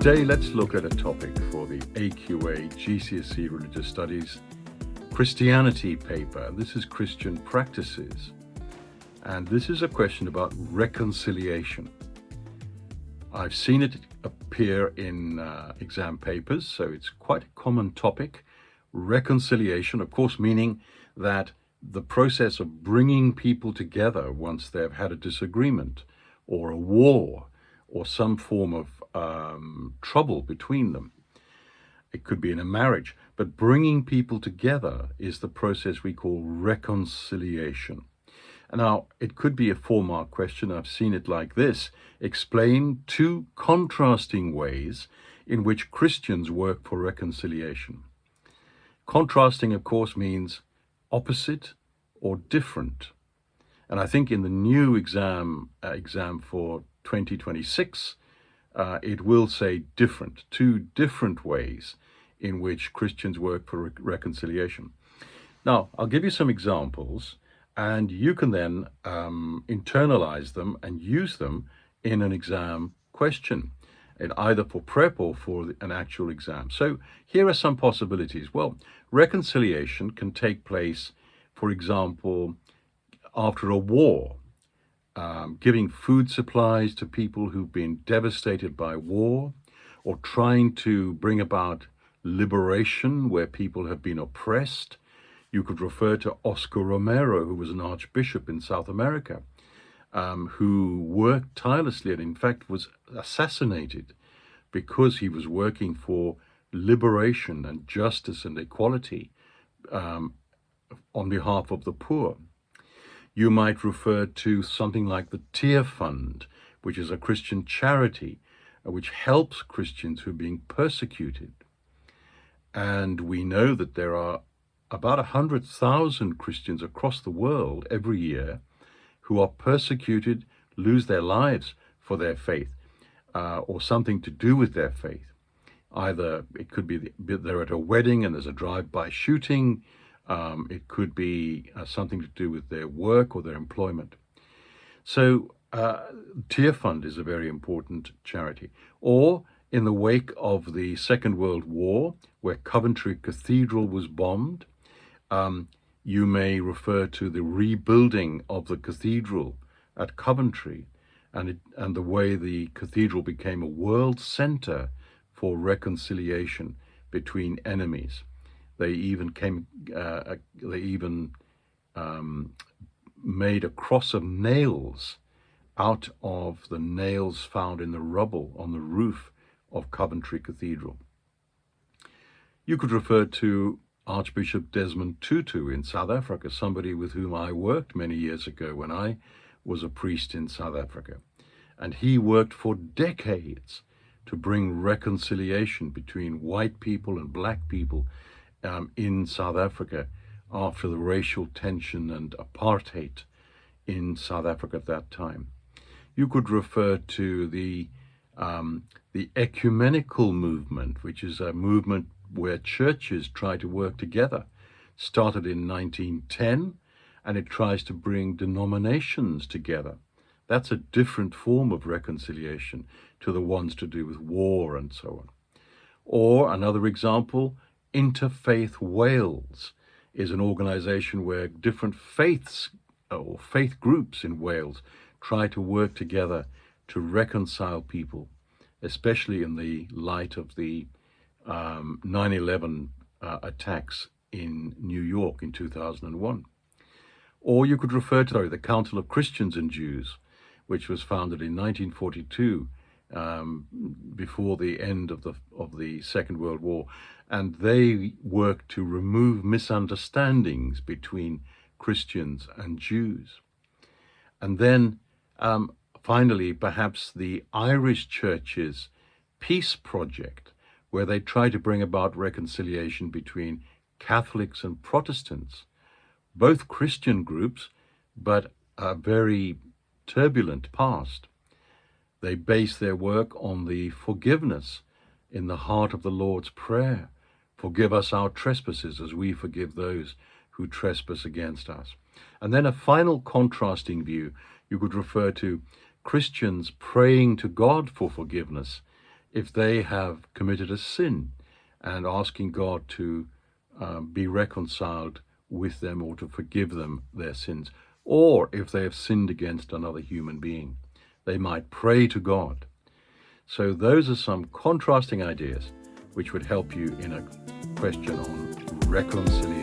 Today, let's look at a topic for the AQA GCSE Religious Studies Christianity paper. This is Christian practices. And this is a question about reconciliation. I've seen it appear in exam papers, so it's quite a common topic. Reconciliation, of course, meaning that the process of bringing people together once they've had a disagreement or a war or some form of trouble between them. It could be in a marriage, but bringing people together is the process we call reconciliation. Now, it could be a 4-mark question. I've seen it like this. Explain 2 contrasting ways in which Christians work for reconciliation. Contrasting, of course, means opposite or different. And I think in the new exam for 2026, it will say different, 2 different ways in which Christians work for reconciliation. Now, I'll give you some examples, and you can then internalize them and use them in an exam question, and either for prep or for an actual exam. So here are some possibilities. Well, reconciliation can take place, for example, after a war, giving food supplies to people who've been devastated by war, or trying to bring about liberation where people have been oppressed. You could refer to Oscar Romero, who was an archbishop in South America, who worked tirelessly and in fact was assassinated because he was working for liberation and justice and equality on behalf of the poor. You might refer to something like the Tear Fund, which is a Christian charity which helps Christians who are being persecuted. And we know that there are about 100,000 Christians across the world every year who are persecuted, lose their lives for their faith, or something to do with their faith. Either it could be they're at a wedding and there's a drive-by shooting. It could be something to do with their work or their employment. So Tear Fund is a very important charity. Or in the wake of the Second World War, where Coventry Cathedral was bombed, you may refer to the rebuilding of the cathedral at Coventry and the way the cathedral became a world center for reconciliation between enemies. They even made a cross of nails out of the nails found in the rubble on the roof of Coventry Cathedral. You could refer to Archbishop Desmond Tutu in South Africa, somebody with whom I worked many years ago when I was a priest in South Africa. And he worked for decades to bring reconciliation between white people and black people in South Africa after the racial tension and apartheid in South Africa at that time. You could refer to the ecumenical movement, which is a movement where churches try to work together. Started in 1910, and it tries to bring denominations together. That's a different form of reconciliation to the ones to do with war and so on. Or another example, Interfaith Wales is an organization where different faiths or faith groups in Wales try to work together to reconcile people, especially in the light of the 9/11 attacks in New York in 2001. Or you could refer to the Council of Christians and Jews, which was founded in 1942, before the end of the Second World War, and they worked to remove misunderstandings between Christians and Jews. And then finally, perhaps the Irish Church's Peace Project, where they try to bring about reconciliation between Catholics and Protestants, both Christian groups, but a very turbulent past. They base their work on the forgiveness in the heart of the Lord's Prayer. Forgive us our trespasses as we forgive those who trespass against us. And then a final contrasting view, you could refer to Christians praying to God for forgiveness if they have committed a sin and asking God to be reconciled with them or to forgive them their sins, or if they have sinned against another human being. They might pray to God. So those are some contrasting ideas which would help you in a question on reconciliation.